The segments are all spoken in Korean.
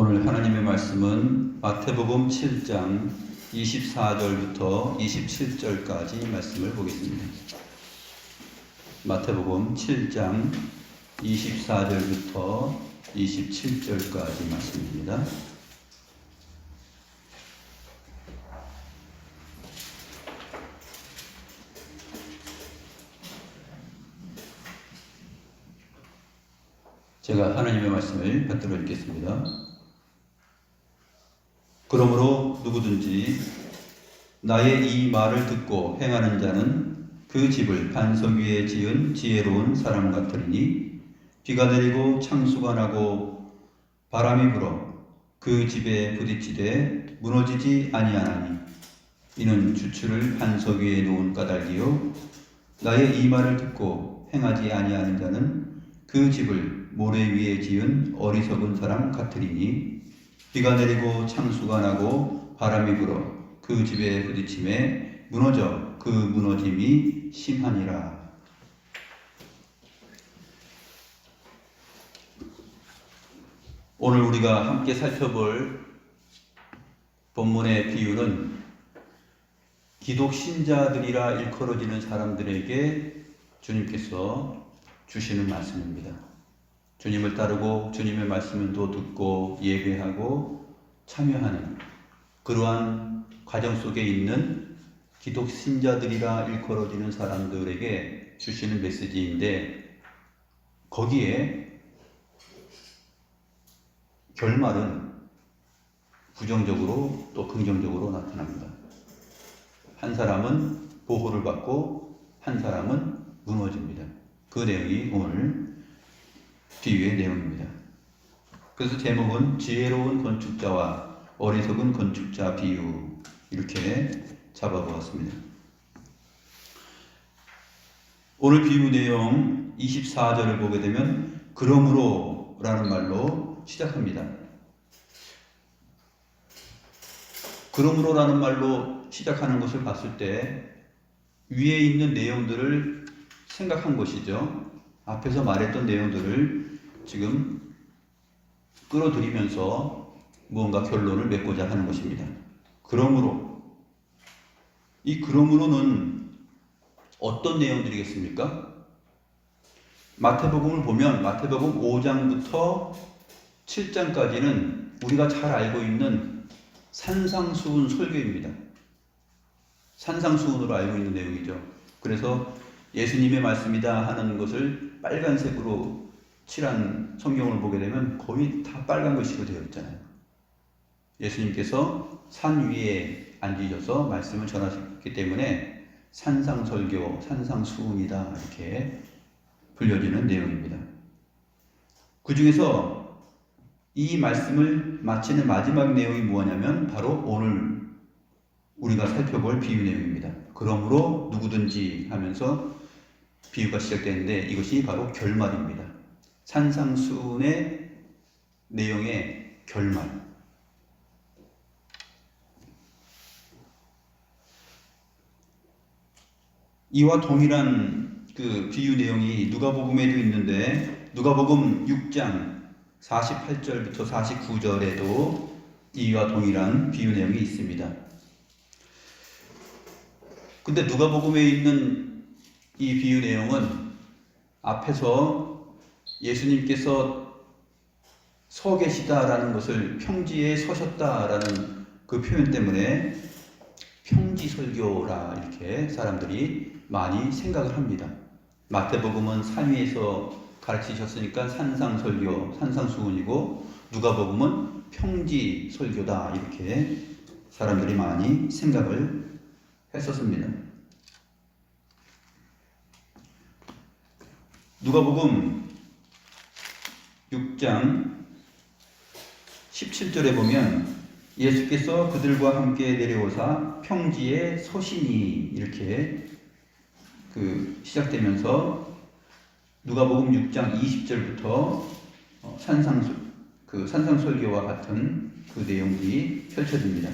오늘 하나님의 말씀은 마태복음 7장 24절부터 27절까지 말씀을 보겠습니다. 마태복음 7장 24절부터 27절까지 말씀입니다. 제가 하나님의 말씀을 받들어 읽겠습니다. 그러므로 누구든지 나의 이 말을 듣고 행하는 자는 그 집을 반석 위에 지은 지혜로운 사람 같으리니 비가 내리고 창수가 나고 바람이 불어 그 집에 부딪히되 무너지지 아니하나니 이는 주추를 반석 위에 놓은 까닭이요 나의 이 말을 듣고 행하지 아니하는 자는 그 집을 모래 위에 지은 어리석은 사람 같으리니 비가 내리고 창수가 나고 바람이 불어 그 집에 부딪힘에 무너져 그 무너짐이 심하니라. 오늘 우리가 함께 살펴볼 본문의 비유는 기독 신자들이라 일컬어지는 사람들에게 주님께서 주시는 말씀입니다. 주님을 따르고 주님의 말씀도 듣고 예배하고 참여하는 그러한 과정 속에 있는 기독 신자들이라 일컬어지는 사람들에게 주시는 메시지인데, 거기에 결말은 부정적으로 또 긍정적으로 나타납니다. 한 사람은 보호를 받고 한 사람은 무너집니다. 그 내용이 오늘 비유의 내용입니다. 그래서 제목은 지혜로운 건축자와 어리석은 건축자 비유, 이렇게 잡아보았습니다. 오늘 비유 내용 24절을 보게 되면 그러므로 라는 말로 시작합니다. 그러므로 라는 말로 시작하는 것을 봤을 때 위에 있는 내용들을 생각한 것이죠. 앞에서 말했던 내용들을 지금 끌어들이면서 무언가 결론을 맺고자 하는 것입니다. 그러므로, 이 그러므로는 어떤 내용들이겠습니까? 마태복음을 보면 마태복음 5장부터 7장까지는 우리가 잘 알고 있는 산상수훈 설교입니다. 산상수훈으로 알고 있는 내용이죠. 그래서 예수님의 말씀이다 하는 것을 빨간색으로 칠한 성경을 보게 되면 거의 다 빨간 글씨로 되어 있잖아요. 예수님께서 산 위에 앉으셔서 말씀을 전하셨기 때문에 산상설교, 산상수훈이다 이렇게 불려지는 내용입니다. 그 중에서 이 말씀을 마치는 마지막 내용이 무엇이냐면 바로 오늘 우리가 살펴볼 비유 내용입니다. 그러므로 누구든지 하면서 비유가 시작되는데 이것이 바로 결말입니다. 산상수훈의 내용의 결말. 이와 동일한 그 비유 내용이 누가복음에도 있는데 누가복음 6장 48절부터 49절에도 이와 동일한 비유 내용이 있습니다. 근데 누가복음에 있는 이 비유 내용은 앞에서 예수님께서 서 계시다라는 것을 평지에 서셨다라는 그 표현 때문에 평지설교라 이렇게 사람들이 많이 생각을 합니다. 마태복음은 산 위에서 가르치셨으니까 산상설교, 산상수훈이고 누가복음은 평지설교다 이렇게 사람들이 많이 생각을 했었습니다. 누가복음 6장 17절에 보면 예수께서 그들과 함께 내려오사 평지에 서시니 이렇게 시작되면서 누가복음 6장 20절부터 산상설교와 같은 그 내용이 펼쳐집니다.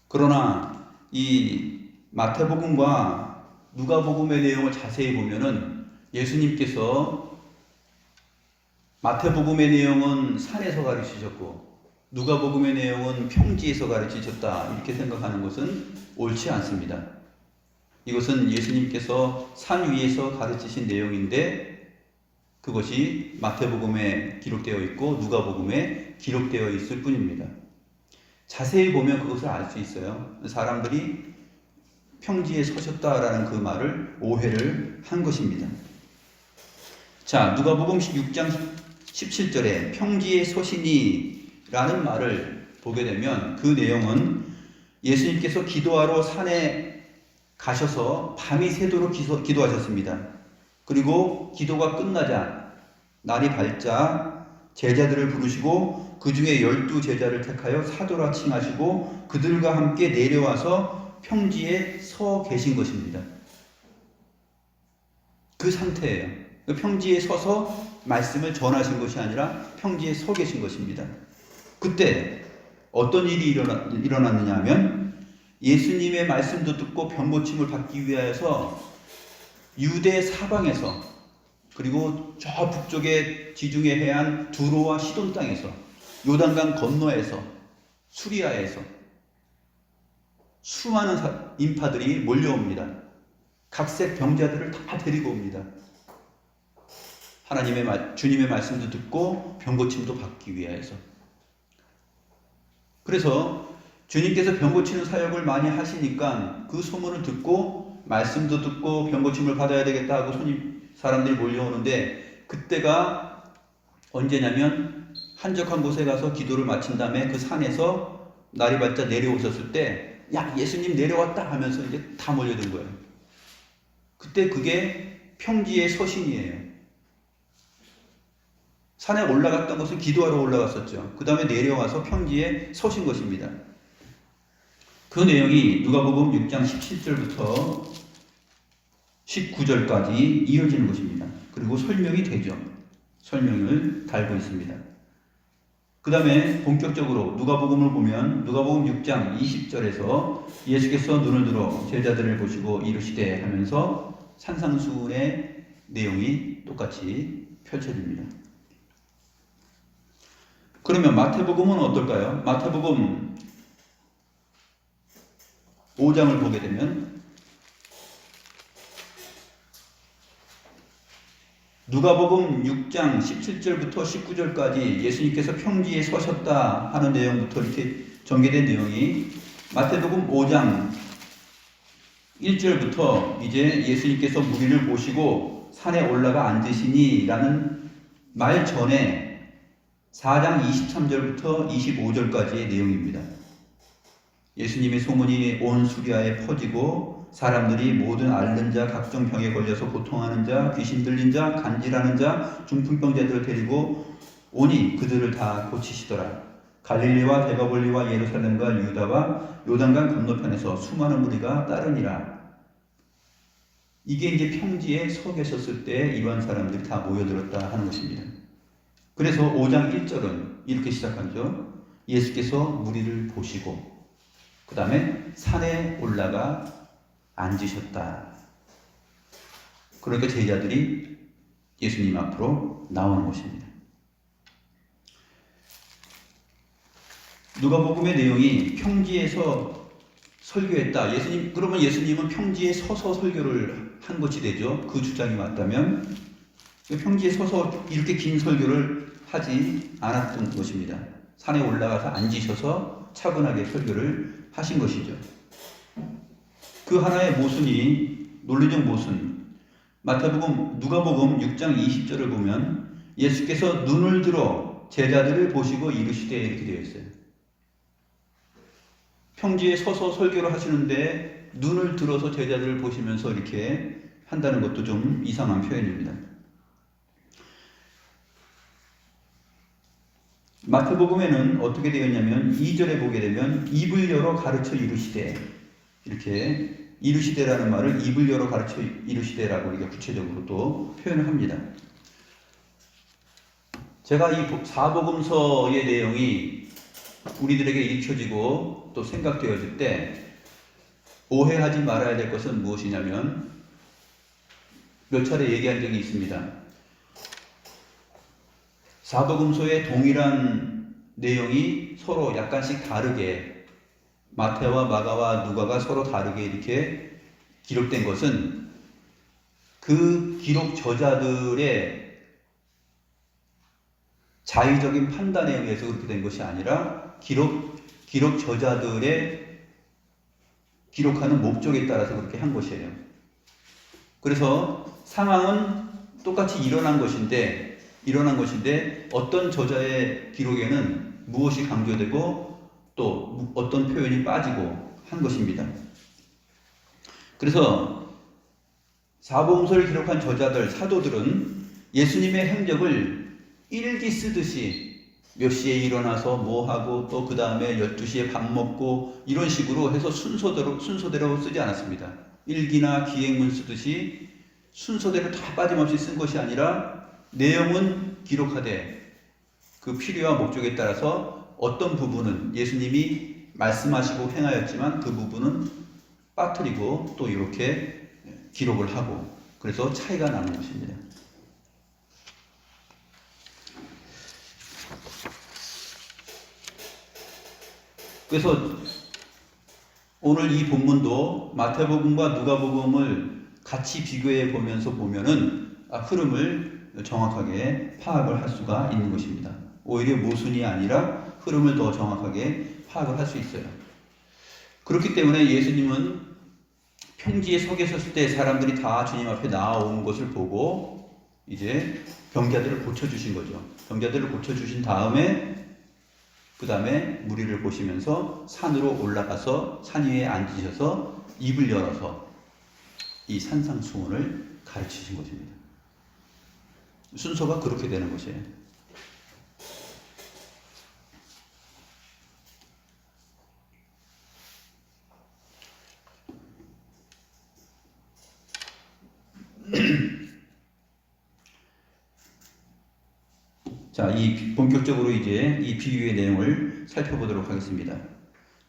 그러나 이 마태복음과 누가복음의 내용을 자세히 보면은 예수님께서 마태복음의 내용은 산에서 가르치셨고 누가복음의 내용은 평지에서 가르치셨다 이렇게 생각하는 것은 옳지 않습니다. 이것은 예수님께서 산 위에서 가르치신 내용인데 그것이 마태복음에 기록되어 있고 누가복음에 기록되어 있을 뿐입니다. 자세히 보면 그것을 알 수 있어요. 사람들이 평지에 서셨다라는 그 말을 오해를 한 것입니다. 자, 누가복음 6장 17절에 평지에 서시니 라는 말을 보게 되면 그 내용은 예수님께서 기도하러 산에 가셔서 밤이 새도록 기도하셨습니다. 그리고 기도가 끝나자 날이 밝자 제자들을 부르시고 그 중에 12제자를 택하여 사도라 칭하시고 그들과 함께 내려와서 평지에 서 계신 것입니다. 그 상태예요. 평지에 서서 말씀을 전하신 것이 아니라 평지에 서 계신 것입니다. 그때 어떤 일이 일어났느냐 하면 예수님의 말씀도 듣고 병고침을 받기 위하여서 유대 사방에서 그리고 저 북쪽의 지중해 해안 두로와 시돈 땅에서 요단강 건너에서 수리아에서 수많은 인파들이 몰려옵니다. 각색 병자들을 다 데리고 옵니다. 주님의 말씀도 듣고 병고침도 받기 위하여서. 그래서 주님께서 병고치는 사역을 많이 하시니까 그 소문을 듣고 말씀도 듣고 병고침을 받아야 되겠다 하고 사람들이 몰려오는데 그때가 언제냐면 한적한 곳에 가서 기도를 마친 다음에 그 산에서 날이 밝자 내려오셨을 때 야, 예수님 내려왔다 하면서 이제 다 몰려든 거예요. 그때 그게 평지의 서신이에요. 산에 올라갔던 것은 기도하러 올라갔었죠. 그 다음에 내려와서 평지에 서신 것입니다. 그 내용이 누가복음 6장 17절부터 19절까지 이어지는 것입니다. 그리고 설명이 되죠. 설명을 달고 있습니다. 그 다음에 본격적으로 누가복음을 보면 누가복음 6장 20절에서 예수께서 눈을 들어 제자들을 보시고 이르시되 하면서 산상수훈의 내용이 똑같이 펼쳐집니다. 그러면 마태복음은 어떨까요? 마태복음 5장을 보게 되면 누가복음 6장 17절부터 19절까지 예수님께서 평지에 서셨다 하는 내용부터 이렇게 전개된 내용이 마태복음 5장 1절부터 이제 예수님께서 무리를 모시고 산에 올라가 앉으시니 라는 말 전에 4장 23절부터 25절까지의 내용입니다. 예수님의 소문이 온 수리아에 퍼지고 사람들이 모든 앓는 자, 각종 병에 걸려서 고통하는 자, 귀신 들린 자, 간질하는 자, 중풍병자들을 데리고 오니 그들을 다 고치시더라. 갈릴리와 데가볼리와 예루살렘과 유다와 요단강 건너편에서 수많은 무리가 따르니라. 이게 이제 평지에 서 계셨을 때 이러한 사람들이 다 모여들었다 하는 것입니다. 그래서 5장 1절은 이렇게 시작하죠. 예수께서 무리를 보시고 그 다음에 산에 올라가 앉으셨다. 그러니까 제자들이 예수님 앞으로 나오는 것입니다. 누가복음의 내용이 평지에서 설교했다. 그러면 예수님은 평지에 서서 설교를 한 것이 되죠. 그 주장이 맞다면 평지에 서서 이렇게 긴 설교를 하지 않았던 것입니다. 산에 올라가서 앉으셔서 차분하게 설교를 하신 것이죠. 그 하나의 모순이 논리적 모순. 누가복음 6장 20절을 보면 예수께서 눈을 들어 제자들을 보시고 이르시되 이렇게 되어 있어요. 평지에 서서 설교를 하시는데 눈을 들어서 제자들을 보시면서 이렇게 한다는 것도 좀 이상한 표현입니다. 마태복음에는 어떻게 되어 있냐면 2절에 보게 되면 입을 열어 가르쳐 이르시되 이렇게 이르시되라는 말을 입을 열어 가르쳐 이르시되라고 이렇게 구체적으로 또 표현을 합니다. 제가 이 사복음서의 내용이 우리들에게 읽혀지고 또 생각되어질 때 오해하지 말아야 될 것은 무엇이냐면 몇 차례 얘기한 적이 있습니다. 사복음서의 동일한 내용이 서로 약간씩 다르게 마태와 마가와 누가가 서로 다르게 이렇게 기록된 것은 그 기록 저자들의 자의적인 판단에 의해서 그렇게 된 것이 아니라 기록 저자들의 기록하는 목적에 따라서 그렇게 한 것이에요. 그래서 상황은 똑같이 일어난 것인데 어떤 저자의 기록에는 무엇이 강조되고 또 어떤 표현이 빠지고 한 것입니다. 그래서 사복음서를 기록한 저자들, 사도들은 예수님의 행적을 일기 쓰듯이 몇 시에 일어나서 뭐 하고 또 그 다음에 12시에 밥 먹고 이런 식으로 해서 순서대로 쓰지 않았습니다. 일기나 기행문 쓰듯이 순서대로 다 빠짐없이 쓴 것이 아니라 내용은 기록하되 그 필요와 목적에 따라서 어떤 부분은 예수님이 말씀하시고 행하였지만 그 부분은 빠뜨리고 또 이렇게 기록을 하고 그래서 차이가 나는 것입니다. 그래서 오늘 이 본문도 마태복음과 누가복음을 같이 비교해 보면서 보면은 흐름을 정확하게 파악을 할 수가 있는 것입니다. 오히려 모순이 아니라 흐름을 더 정확하게 파악을 할 수 있어요. 그렇기 때문에 예수님은 평지에 서 계셨을 때 사람들이 다 주님 앞에 나아온 것을 보고 이제 병자들을 고쳐주신 거죠. 병자들을 고쳐주신 다음에 그 다음에 무리를 보시면서 산으로 올라가서 산 위에 앉으셔서 입을 열어서 이 산상수훈을 가르치신 것입니다. 순서가 그렇게 되는 것이에요. 자, 본격적으로 이제 이 비유의 내용을 살펴보도록 하겠습니다.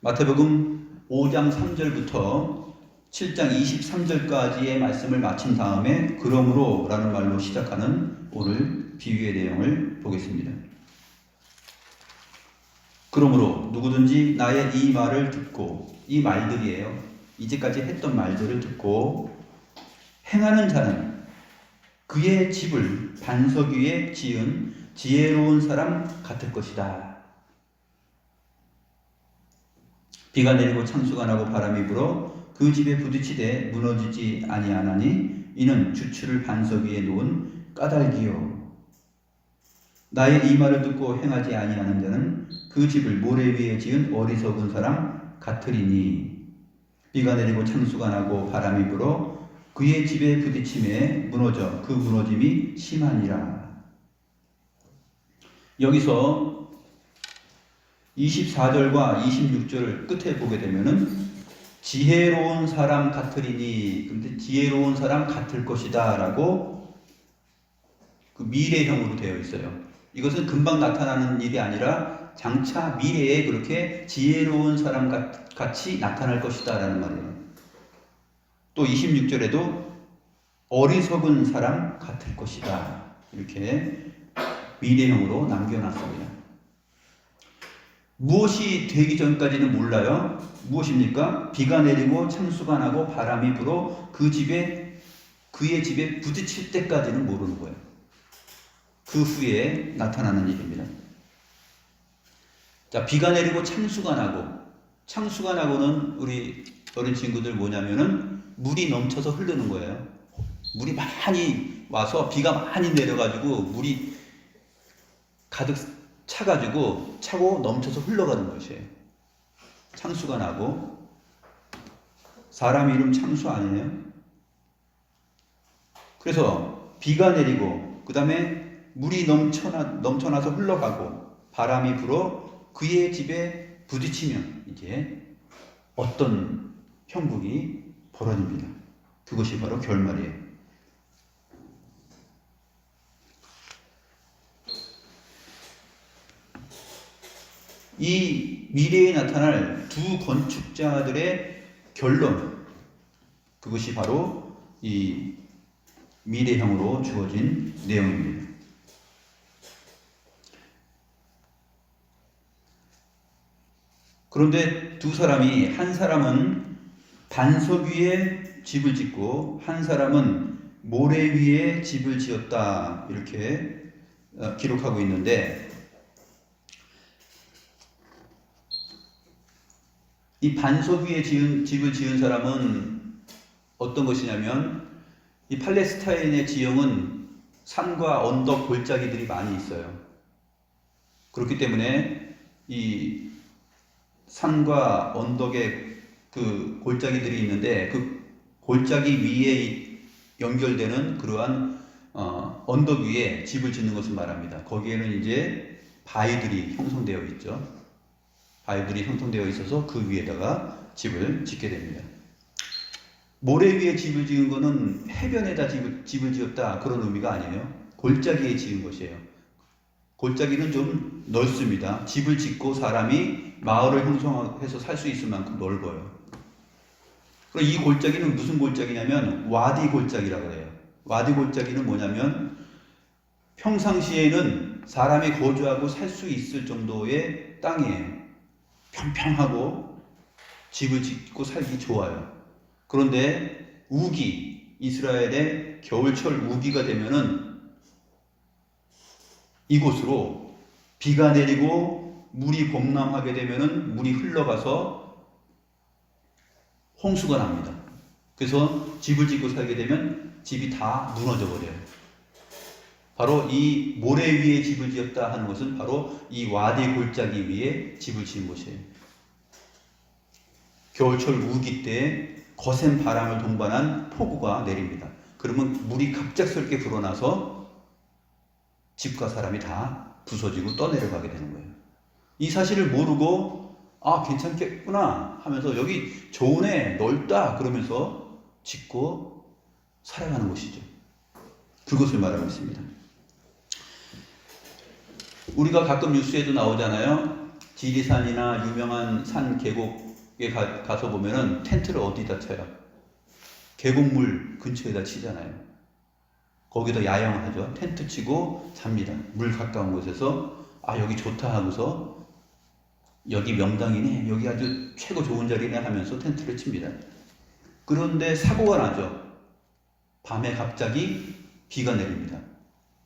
마태복음 5장 3절부터 7장 23절까지의 말씀을 마친 다음에 그러므로 라는 말로 시작하는 오늘 비유의 내용을 보겠습니다. 그러므로 누구든지 나의 이 말을 듣고, 이 말들이에요. 이제까지 했던 말들을 듣고 행하는 자는 그의 집을 반석 위에 지은 지혜로운 사람 같을 것이다. 비가 내리고 창수가 나고 바람이 불어 그 집에 부딪히되 무너지지 아니하나니 이는 주추를 반석 위에 놓은 까닭이요. 나의 이 말을 듣고 행하지 아니하는 자는 그 집을 모래 위에 지은 어리석은 사람 같으리니 비가 내리고 창수가 나고 바람이 불어 그의 집에 부딪힘에 무너져 그 무너짐이 심하니라. 여기서 24절과 26절 끝에 보게 되면은 지혜로운 사람 같으리니, 근데 지혜로운 사람 같을 것이다 라고 그 미래형으로 되어 있어요. 이것은 금방 나타나는 일이 아니라 장차 미래에 그렇게 지혜로운 사람 같이 나타날 것이다 라는 말이에요. 또 26절에도 어리석은 사람 같을 것이다 이렇게 미래형으로 남겨놨습니다. 무엇이 되기 전까지는 몰라요. 무엇입니까? 비가 내리고 창수가 나고 바람이 불어 그의 집에 부딪힐 때까지는 모르는 거예요. 그 후에 나타나는 일입니다. 자, 비가 내리고 창수가 나고는 우리 어린 친구들 뭐냐면은 물이 넘쳐서 흐르는 거예요. 물이 많이 와서 비가 많이 내려가지고 물이 가득 차고 넘쳐서 흘러가는 것이에요. 창수가 나고. 사람 이름 창수 아니에요? 그래서 비가 내리고 그 다음에 물이 넘쳐나서 흘러가고 바람이 불어 그의 집에 부딪히면 이제 어떤 형국이 벌어집니다. 그것이 바로 결말이에요. 이 미래에 나타날 두 건축자들의 결론, 그것이 바로 이 미래형으로 주어진 내용입니다. 그런데 두 사람이, 한 사람은 반석 위에 집을 짓고 한 사람은 모래 위에 집을 지었다, 이렇게 기록하고 있는데, 이 반석 위에 집을 지은 사람은 어떤 것이냐면, 이 팔레스타인의 지형은 산과 언덕, 골짜기들이 많이 있어요. 그렇기 때문에 이 산과 언덕에 그 골짜기들이 있는데, 그 골짜기 위에 연결되는 그러한 언덕 위에 집을 짓는 것을 말합니다. 거기에는 이제 바위들이 형성되어 있죠. 바위들이 형성되어 있어서 그 위에다가 집을 짓게 됩니다. 모래 위에 집을 지은 것은 해변에다 집을 지었다, 그런 의미가 아니에요. 골짜기에 지은 것이에요. 골짜기는 좀 넓습니다. 집을 짓고 사람이 마을을 형성해서 살 수 있을 만큼 넓어요. 그리고 이 골짜기는 무슨 골짜기냐면 와디 골짜기라고 해요. 와디 골짜기는 뭐냐면 평상시에는 사람이 거주하고 살 수 있을 정도의 땅이에요. 평평하고 집을 짓고 살기 좋아요. 그런데 우기, 이스라엘의 겨울철 우기가 되면은 이곳으로 비가 내리고 물이 범람하게 되면은 물이 흘러가서 홍수가 납니다. 그래서 집을 짓고 살게 되면 집이 다 무너져 버려요. 바로 이 모래 위에 집을 지었다 하는 것은 바로 이 와디 골짜기 위에 집을 지은 곳이에요. 겨울철 우기 때 거센 바람을 동반한 폭우가 내립니다. 그러면 물이 갑작스럽게 불어나서 집과 사람이 다 부서지고 떠내려가게 되는 거예요. 이 사실을 모르고 괜찮겠구나 하면서 여기 좋으네, 넓다 그러면서 짓고 살아가는 것이죠. 그것을 말하고 있습니다. 우리가 가끔 뉴스에도 나오잖아요. 지리산이나 유명한 산 계곡에 가서 보면은 텐트를 어디다 쳐요? 계곡물 근처에다 치잖아요. 거기다 야영하죠. 텐트 치고 잡니다. 물 가까운 곳에서 여기 좋다 하고서 여기 명당이네, 여기 아주 최고 좋은 자리네 하면서 텐트를 칩니다. 그런데 사고가 나죠. 밤에 갑자기 비가 내립니다.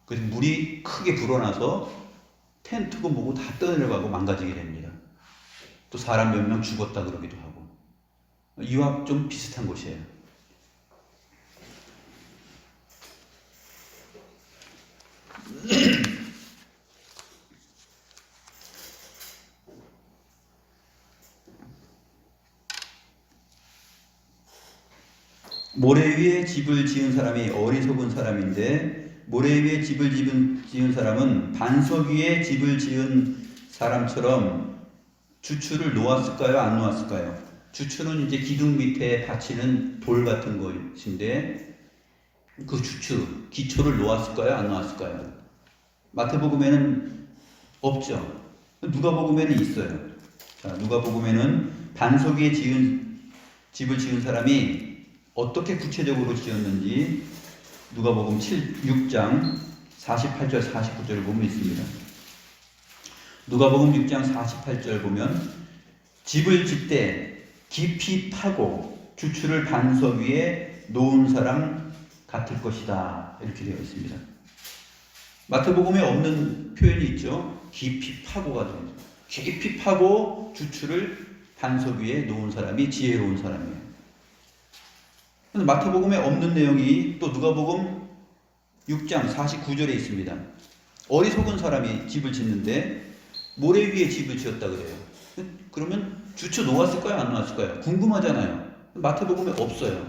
그래서 물이 크게 불어나서 텐트고 뭐고 다 떠내려가고 망가지게 됩니다. 또 사람 몇 명 죽었다 그러기도 하고. 이와 좀 비슷한 곳이에요. 모래 위에 집을 지은 사람이 어리석은 사람인데, 모래 위에 집을 지은 사람은 반석 위에 집을 지은 사람처럼 주추를 놓았을까요? 안 놓았을까요? 주추는 이제 기둥 밑에 받치는 돌 같은 것인데, 그 주추, 기초를 놓았을까요? 안 놓았을까요? 마태복음에는 없죠. 누가복음에는 있어요. 자, 누가복음에는 반석 위에 집을 지은 사람이 어떻게 구체적으로 지었는지 누가복음 6장 48절 49절을 보면 있습니다. 누가복음 6장 48절 보면 집을 짓되 깊이 파고 주추를 반석 위에 놓은 사람 같을 것이다, 이렇게 되어 있습니다. 마태복음에 없는 표현이 있죠. 깊이 파고가 됩니다. 깊이 파고 주추를 반석 위에 놓은 사람이 지혜로운 사람이에요. 마태복음에 없는 내용이 또 누가복음 6장 49절에 있습니다. 어리석은 사람이 집을 짓는데 모래 위에 집을 지었다 그래요. 그러면 주추 놓았을까요? 안 놓았을까요? 궁금하잖아요. 마태복음에 없어요.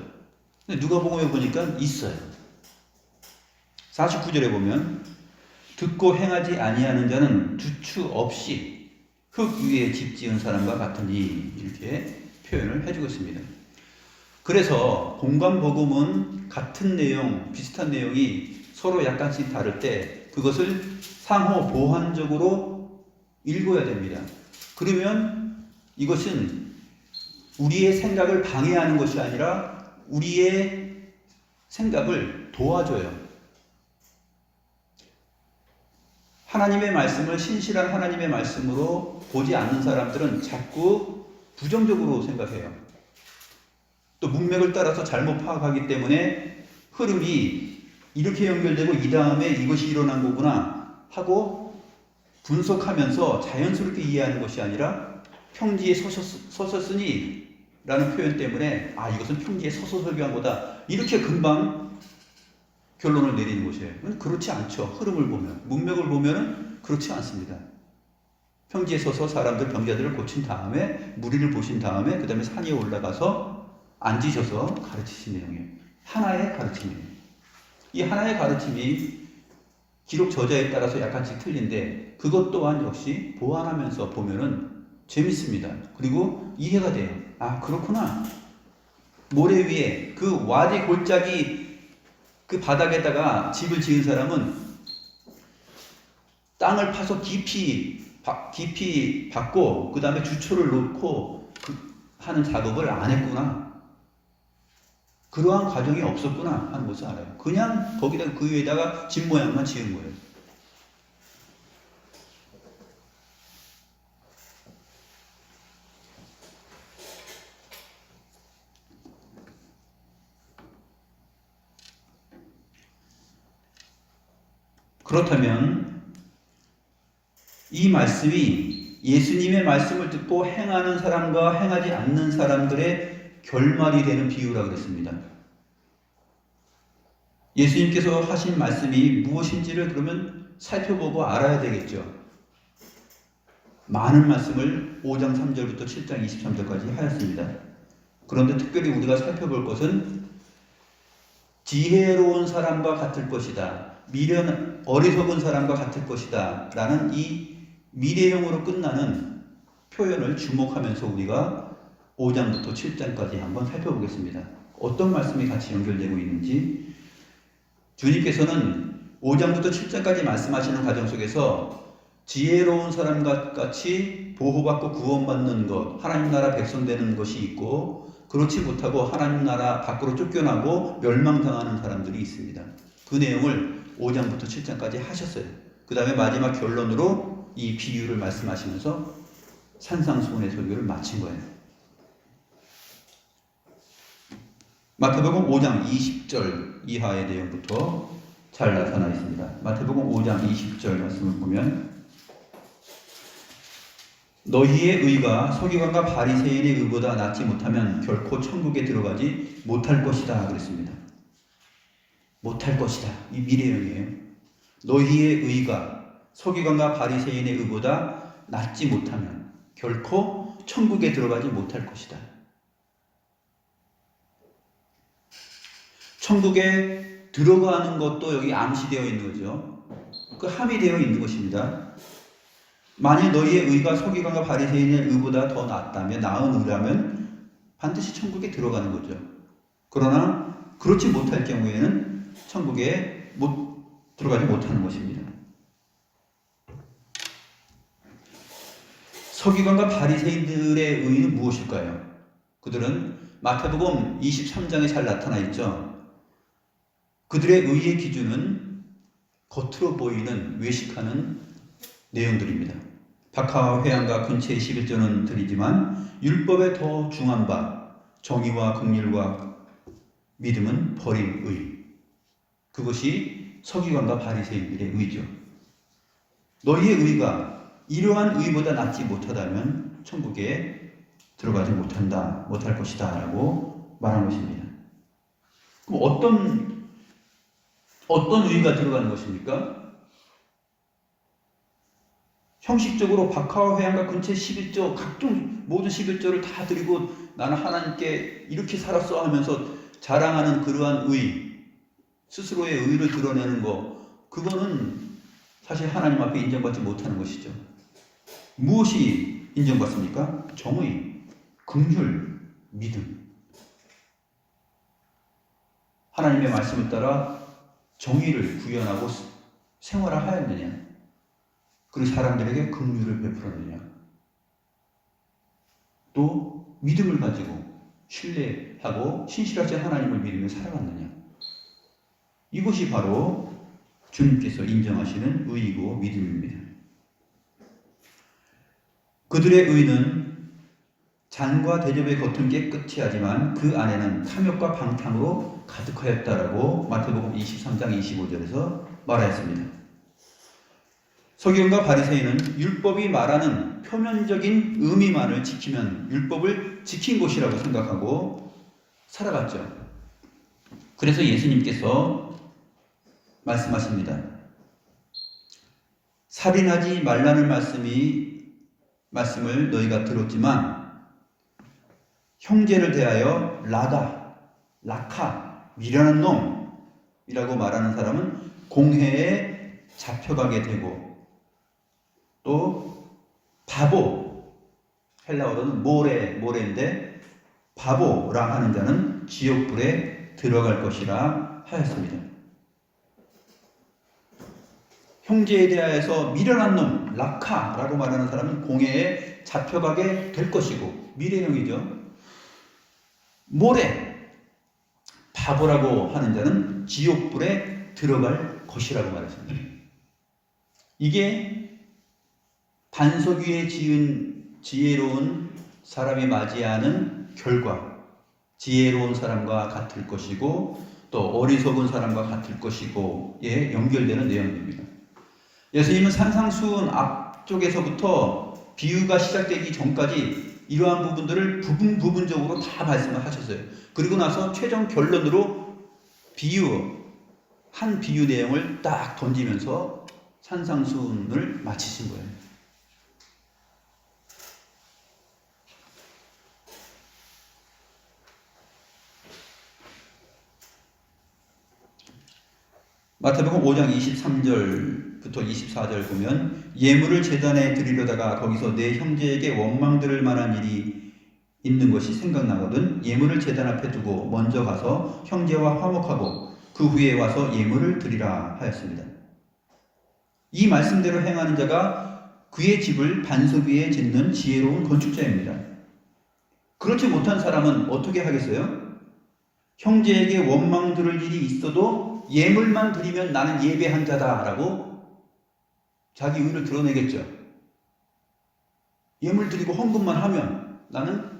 근데 누가복음에 보니까 있어요. 49절에 보면 듣고 행하지 아니하는 자는 주추 없이 흙 위에 집 지은 사람과 같으니, 이렇게 표현을 해주고 있습니다. 그래서 공관복음은 같은 내용, 비슷한 내용이 서로 약간씩 다를 때 그것을 상호 보완적으로 읽어야 됩니다. 그러면 이것은 우리의 생각을 방해하는 것이 아니라 우리의 생각을 도와줘요. 하나님의 말씀을 신실한 하나님의 말씀으로 보지 않는 사람들은 자꾸 부정적으로 생각해요. 또 문맥을 따라서 잘못 파악하기 때문에 흐름이 이렇게 연결되고 이 다음에 이것이 일어난 거구나 하고 분석하면서 자연스럽게 이해하는 것이 아니라 평지에 서셨으니 라는 표현 때문에 이것은 평지에 서서 설교한 거다 이렇게 금방 결론을 내리는 것이에요. 그렇지 않죠. 흐름을 보면 문맥을 보면 그렇지 않습니다. 평지에 서서 사람들 병자들을 고친 다음에 무리를 보신 다음에 그 다음에 산에 올라가서 앉으셔서 가르치신 내용이에요. 하나의 가르침이에요. 이 하나의 가르침이 기록 저자에 따라서 약간씩 틀린데 그것 또한 역시 보완하면서 보면은 재밌습니다. 그리고 이해가 돼요. 그렇구나. 모래 위에 그 와디 골짜기 그 바닥에다가 집을 지은 사람은 땅을 파서 깊이 받고 그 다음에 주초를 놓고 하는 작업을 안 했구나. 그러한 과정이 없었구나 하는 것을 알아요. 그냥 거기다 그 위에다가 집 모양만 지은 거예요. 그렇다면 이 말씀이 예수님의 말씀을 듣고 행하는 사람과 행하지 않는 사람들의 결말이 되는 비유라 그랬습니다. 예수님께서 하신 말씀이 무엇인지를 그러면 살펴보고 알아야 되겠죠. 많은 말씀을 5장 3절부터 7장 23절까지 하였습니다. 그런데 특별히 우리가 살펴볼 것은 지혜로운 사람과 같을 것이다. 미련 어리석은 사람과 같을 것이다. 라는 이 미래형으로 끝나는 표현을 주목하면서 우리가 5장부터 7장까지 한번 살펴보겠습니다. 어떤 말씀이 같이 연결되고 있는지 주님께서는 5장부터 7장까지 말씀하시는 과정 속에서 지혜로운 사람과 같이 보호받고 구원받는 것, 하나님 나라 백성 되는 것이 있고 그렇지 못하고 하나님 나라 밖으로 쫓겨나고 멸망당하는 사람들이 있습니다. 그 내용을 5장부터 7장까지 하셨어요. 그 다음에 마지막 결론으로 이 비유를 말씀하시면서 산상수훈의 설교를 마친 거예요. 마태복음 5장 20절 이하의 내용부터 잘 나타나 있습니다. 마태복음 5장 20절 말씀을 보면 너희의 의가 서기관과 바리새인의 의보다 낫지 못하면 결코 천국에 들어가지 못할 것이다 그랬습니다. 못할 것이다. 이 미래형이에요. 너희의 의가 서기관과 바리새인의 의보다 낫지 못하면 결코 천국에 들어가지 못할 것이다. 천국에 들어가는 것도 여기 암시되어 있는 거죠. 그 함의되어 있는 것입니다. 만일 너희의 의가 서기관과 바리새인의 의보다 더 낫다면 나은 의라면 반드시 천국에 들어가는 거죠. 그러나 그렇지 못할 경우에는 천국에 들어가지 못하는 것입니다. 서기관과 바리새인들의 의는 무엇일까요? 그들은 마태복음 23장에 잘 나타나 있죠. 그들의 의의 기준은 겉으로 보이는 외식하는 내용들입니다. 박하와 회양과 근체의 11조는 드리지만 율법에 더 중한 바 정의와 긍휼과 믿음은 버린 의. 그것이 서기관과 바리새인들의 의죠. 너희의 의가 이러한 의보다 낫지 못하다면 천국에 들어가지 못할 것이다 라고 말한 것입니다. 그럼 어떤 의가 들어가는 것입니까? 형식적으로 박하와 회양과 근체 11조 각종 모든 11조를 다 드리고 나는 하나님께 이렇게 살았어 하면서 자랑하는 그러한 의, 스스로의 의를 드러내는 거, 그거는 사실 하나님 앞에 인정받지 못하는 것이죠. 무엇이 인정받습니까? 정의, 긍휼, 믿음. 하나님의 말씀을 따라 정의를 구현하고 생활하였느냐? 그리고 사람들에게 긍휼을 베풀었느냐? 또 믿음을 가지고 신뢰하고 신실하신 하나님을 믿으며 살아갔느냐? 이것이 바로 주님께서 인정하시는 의이고 믿음입니다. 그들의 의는 잔과 대접의 겉은 깨끗이 하지만 그 안에는 탐욕과 방탕으로 가득하였다라고 마태복음 23장 25절에서 말하였습니다. 서기관과 바리새인은 율법이 말하는 표면적인 의미만을 지키면 율법을 지킨 것이라고 생각하고 살아갔죠. 그래서 예수님께서 말씀하십니다. 살인하지 말라는 말씀을 너희가 들었지만 형제를 대하여 라카, 미련한 놈이라고 말하는 사람은 공회에 잡혀가게 되고 또 바보, 헬라어로는 모레인데 바보라 하는 자는 지옥불에 들어갈 것이라 하였습니다. 형제에 대하여서 미련한 놈, 라카라고 말하는 사람은 공회에 잡혀가게 될 것이고 미래형이죠. 모레, 바보라고 하는 자는 지옥불에 들어갈 것이라고 말했습니다. 이게 반석 위에 지은 지혜로운 사람이 맞이하는 결과, 지혜로운 사람과 같을 것이고 또 어리석은 사람과 같을 것이고에 연결되는 내용입니다. 예수님은 산상수훈 앞쪽에서부터 비유가 시작되기 전까지 이러한 부분들을 부분적으로 다 말씀을 하셨어요. 그리고 나서 최종 결론으로 한 비유 내용을 딱 던지면서 산상수훈을 마치신 거예요. 마태복음 5장 23절부터 24절 보면 예물을 제단에 드리려다가 거기서 내 형제에게 원망 들을 만한 일이 있는 것이 생각나거든 예물을 제단 앞에 두고 먼저 가서 형제와 화목하고 그 후에 와서 예물을 드리라 하였습니다. 이 말씀대로 행하는 자가 그의 집을 반석 위에 짓는 지혜로운 건축자입니다. 그렇지 못한 사람은 어떻게 하겠어요? 형제에게 원망 들을 일이 있어도 예물만 드리면 나는 예배한 자다라고 자기 의를 드러내겠죠. 예물 드리고 헌금만 하면 나는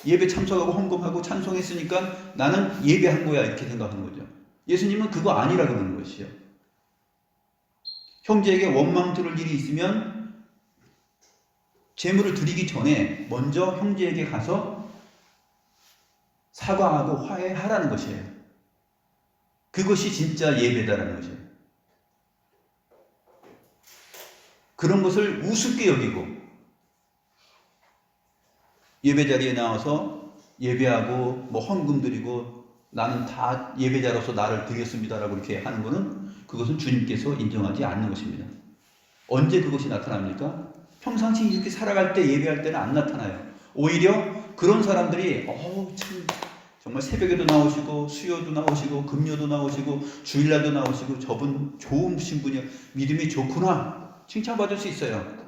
예배 참석하고 헌금하고 찬송했으니까 나는 예배한 거야 이렇게 생각하는 거죠. 예수님은 그거 아니라 그러는 것이요. 형제에게 원망 들을 일이 있으면 제물을 드리기 전에 먼저 형제에게 가서 사과하고 화해하라는 것이에요. 그것이 진짜 예배다라는 것이에요. 그런 것을 우습게 여기고 예배 자리에 나와서 예배하고 뭐 헌금 드리고 나는 다 예배자로서 나를 드렸습니다라고 이렇게 하는 것은 그것은 주님께서 인정하지 않는 것입니다. 언제 그것이 나타납니까? 평상시 이렇게 살아갈 때 예배할 때는 안 나타나요. 오히려 그런 사람들이 참 정말 새벽에도 나오시고 수요도 나오시고 금요도 나오시고 주일날도 나오시고 저분 좋으신 분이야. 믿음이 좋구나. 칭찬받을 수 있어요.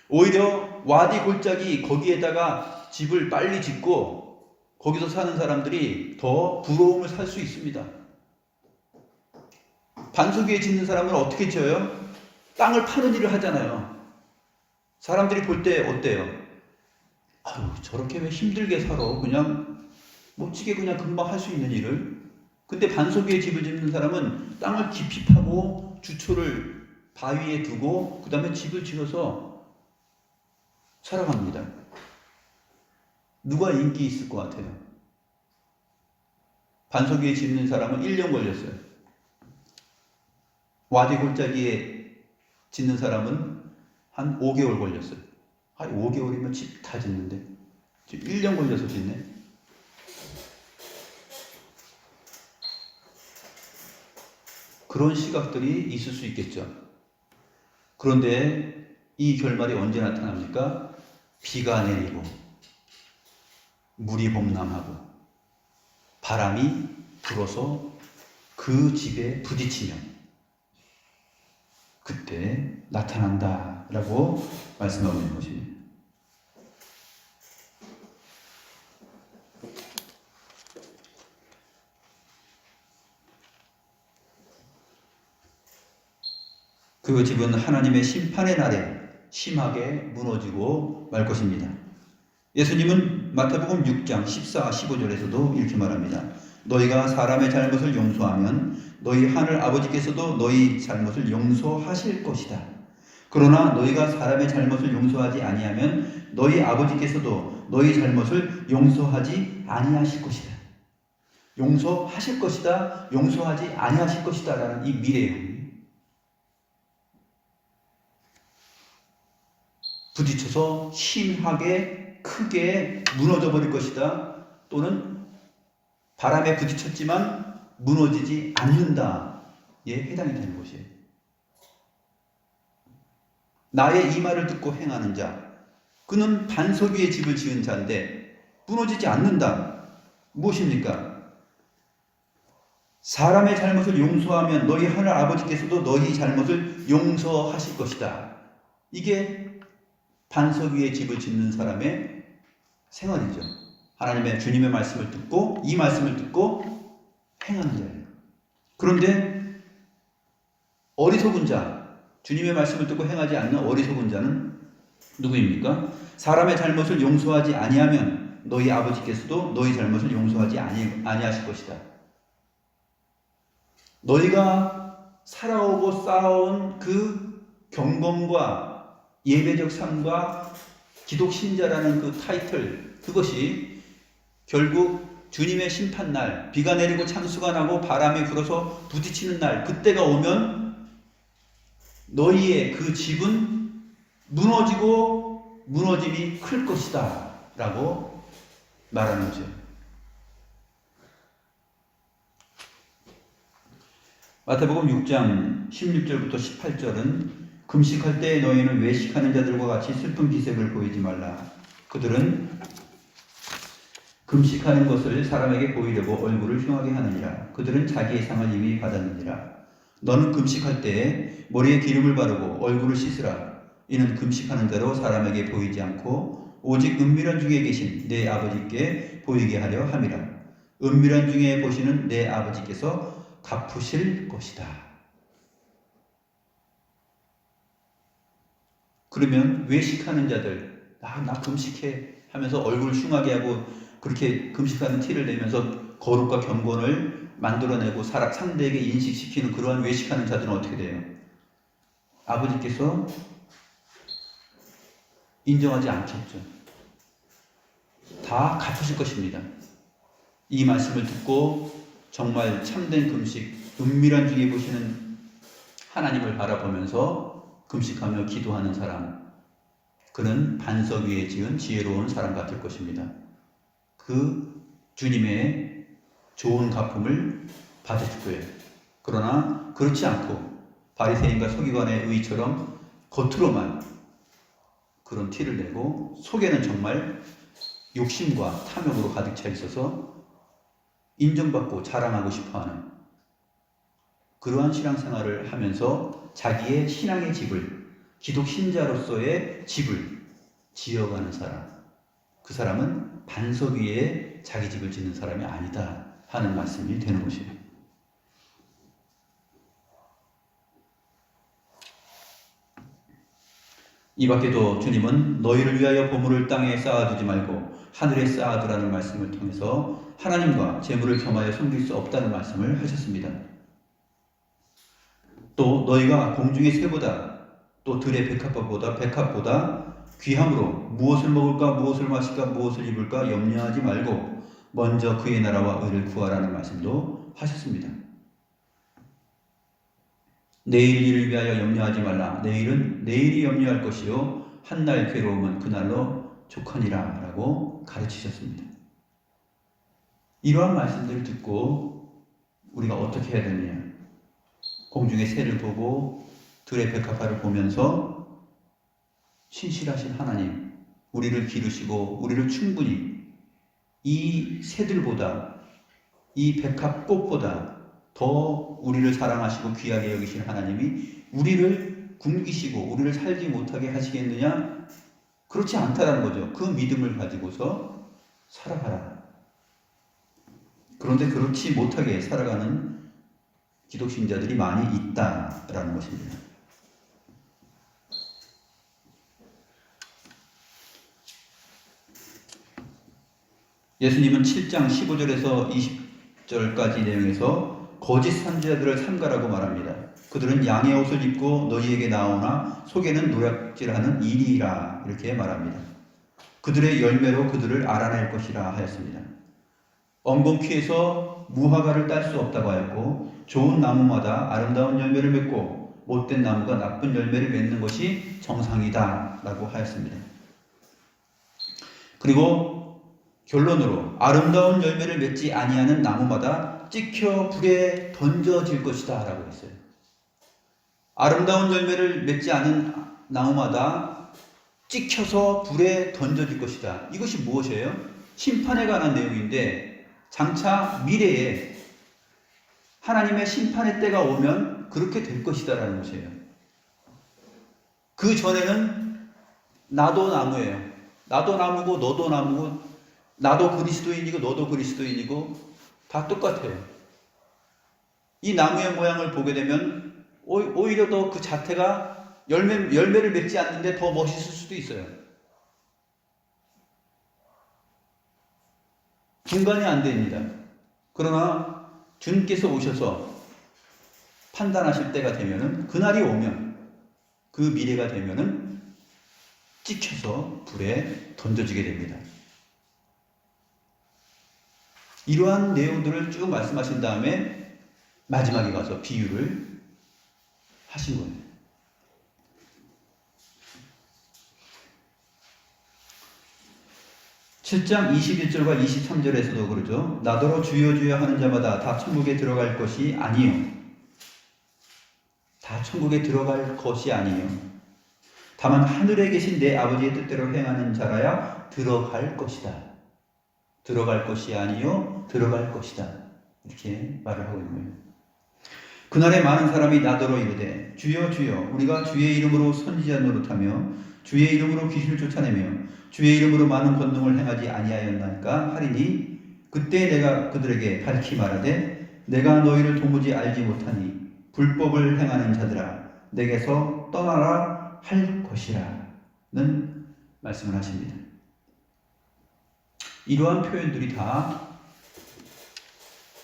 오히려 와디 골짜기 거기에다가 집을 빨리 짓고 거기서 사는 사람들이 더 부러움을 살 수 있습니다. 반석 위에 짓는 사람은 어떻게 지어요? 땅을 파는 일을 하잖아요. 사람들이 볼 때 어때요? 아유 저렇게 왜 힘들게 살아. 그냥 멋지게 그냥 금방 할 수 있는 일을. 근데 반석 위에 집을 짓는 사람은 땅을 깊이 파고 주초를 바위에 두고 그 다음에 집을 지어서 살아갑니다. 누가 인기 있을 것 같아요? 반석 위에 짓는 사람은 1년 걸렸어요. 와디 골짜기에 짓는 사람은 한 5개월 걸렸어요. 5개월이면 집 다 짓는데 지금 1년 걸려서 짓네. 그런 시각들이 있을 수 있겠죠. 그런데 이 결말이 언제 나타납니까? 비가 내리고 물이 범람하고 바람이 불어서 그 집에 부딪히면 그때 나타난다라고 말씀하고 있는 것입니다. 그 집은 하나님의 심판의 날에 심하게 무너지고 말 것입니다. 예수님은 마태복음 6장 14, 15절에서도 이렇게 말합니다. 너희가 사람의 잘못을 용서하면 너희 하늘 아버지께서도 너희 잘못을 용서하실 것이다. 그러나 너희가 사람의 잘못을 용서하지 아니하면 너희 아버지께서도 너희 잘못을 용서하지 아니하실 것이다. 용서하실 것이다, 용서하지 아니하실 것이다 라는 이 미래형 부딪혀서 심하게 크게 무너져 버릴 것이다, 또는 바람에 부딪혔지만 무너지지 않는다에 해당이 되는 것이에요. 나의 이 말을 듣고 행하는 자, 그는 반석 위에 집을 지은 자인데 무너지지 않는다. 무엇입니까? 사람의 잘못을 용서하면 너희 하늘 아버지께서도 너희 잘못을 용서하실 것이다. 이게 반석 위에 집을 짓는 사람의 생활이죠. 하나님의 주님의 말씀을 듣고 이 말씀을 듣고 행하는 자예요. 그런데 어리석은 자, 주님의 말씀을 듣고 행하지 않는 어리석은 자는 누구입니까? 사람의 잘못을 용서하지 아니하면 너희 아버지께서도 너희 잘못을 용서하지 아니하실 것이다. 너희가 살아오고 쌓아온 그 경건과 예배적 삶과 기독 신자라는 그 타이틀, 그것이 결국 주님의 심판날, 비가 내리고 창수가 나고 바람이 불어서 부딪히는 날, 그때가 오면 너희의 그 집은 무너지고 무너짐이 클 것이다 라고 말하는 거죠. 마태복음 6장 16절부터 18절은 금식할 때 너희는 외식하는 자들과 같이 슬픈 기색을 보이지 말라. 그들은 금식하는 것을 사람에게 보이려고 얼굴을 흉하게 하느니라. 그들은 자기의 상을 이미 받았느니라. 너는 금식할 때에 머리에 기름을 바르고 얼굴을 씻으라. 이는 금식하는 대로 사람에게 보이지 않고 오직 은밀한 중에 계신 내 아버지께 보이게 하려 함이라. 은밀한 중에 보시는 내 아버지께서 갚으실 것이다. 그러면 외식하는 자들, 나 금식해 하면서 얼굴 흉하게 하고 그렇게 금식하는 티를 내면서 거룩과 경건을 만들어내고 상대에게 인식시키는 그러한 외식하는 자들은 어떻게 돼요? 아버지께서 인정하지 않겠죠. 다 갚으실 것입니다. 이 말씀을 듣고 정말 참된 금식, 은밀한 중에 보시는 하나님을 바라보면서 금식하며 기도하는 사람, 그는 반석 위에 지은 지혜로운 사람 같을 것입니다. 그 주님의 좋은 갚음을 받을 거예요. 그러나 그렇지 않고 바리새인과 서기관의 의처럼 겉으로만 그런 티를 내고 속에는 정말 욕심과 탐욕으로 가득 차 있어서 인정받고 자랑하고 싶어하는 그러한 신앙생활을 하면서 자기의 신앙의 집을, 기독 신자로서의 집을 지어가는 사람, 그 사람은 반석 위에 자기 집을 짓는 사람이 아니다 하는 말씀이 되는 것이에요. 이 밖에도 주님은 너희를 위하여 보물을 땅에 쌓아두지 말고 하늘에 쌓아두라는 말씀을 통해서 하나님과 재물을 겸하여 섬길 수 없다는 말씀을 하셨습니다. 또 너희가 공중의 새보다 또 들의 백합보다 귀함으로 무엇을 먹을까 무엇을 마실까 무엇을 입을까 염려하지 말고 먼저 그의 나라와 의를 구하라는 말씀도 하셨습니다. 내일 일을 위하여 염려하지 말라. 내일은 내일이 염려할 것이요 한날 괴로움은 그날로 족하니라 라고 가르치셨습니다. 이러한 말씀들을 듣고 우리가 어떻게 해야 되느냐? 공중의 새를 보고 들의 백합화를 보면서 신실하신 하나님, 우리를 기르시고 우리를 충분히 이 새들보다 이 백합꽃보다 더 우리를 사랑하시고 귀하게 여기신 하나님이 우리를 굶기시고 우리를 살지 못하게 하시겠느냐? 그렇지 않다라는 거죠. 그 믿음을 가지고서 살아가라. 그런데 그렇지 못하게 살아가는 기독신자들이 많이 있다라는 것입니다. 예수님은 7장 15절에서 20절까지 내용에서 거짓 선지자들을 삼가라고 말합니다. 그들은 양의 옷을 입고 너희에게 나오나 속에는 노략질하는 이리라 이렇게 말합니다. 그들의 열매로 그들을 알아낼 것이라 하였습니다. 엉겅퀴에서 무화과를 딸 수 없다고 하였고 좋은 나무마다 아름다운 열매를 맺고 못된 나무가 나쁜 열매를 맺는 것이 정상이다 라고 하였습니다. 그리고 결론으로 아름다운 열매를 맺지 아니하는 나무마다 찍혀 불에 던져질 것이다 라고 했어요. 아름다운 열매를 맺지 않은 나무마다 찍혀서 불에 던져질 것이다. 이것이 무엇이에요? 심판에 관한 내용인데 장차 미래에 하나님의 심판의 때가 오면 그렇게 될 것이다 라는 것이에요. 그 전에는 나도 나무예요. 나도 나무고 너도 나무고 나도 그리스도인이고 너도 그리스도인이고 다 똑같아요. 이 나무의 모양을 보게 되면 오히려 더 그 자태가 열매를 맺지 않는데 더 멋있을 수도 있어요. 분간이 안 됩니다. 그러나 주님께서 오셔서 판단하실 때가 되면은 그날이 오면 그 미래가 되면은 찍혀서 불에 던져지게 됩니다. 이러한 내용들을 쭉 말씀하신 다음에 마지막에 가서 비유를 하신 거예요. (7장) 21절과 23절에서도 그러죠. 나더러 주여 주여 하는 자마다 다 천국에 들어갈 것이 아니요. 다 천국에 들어갈 것이 아니요. 다만 하늘에 계신 내 아버지의 뜻대로 행하는 자라야 들어갈 것이다. 들어갈 것이 아니요 들어갈 것이다. 이렇게 말을 하고 있는 거예요. 그날에 많은 사람이 나더러 이르되 주여 주여 우리가 주의 이름으로 선지자 노릇하며 주의 이름으로 귀신을 쫓아내며 주의 이름으로 많은 권능을 행하지 아니하였나이까 하리니 그때 내가 그들에게 밝히 말하되 내가 너희를 도무지 알지 못하니 불법을 행하는 자들아 내게서 떠나라 할 것이라는 말씀을 하십니다. 이러한 표현들이 다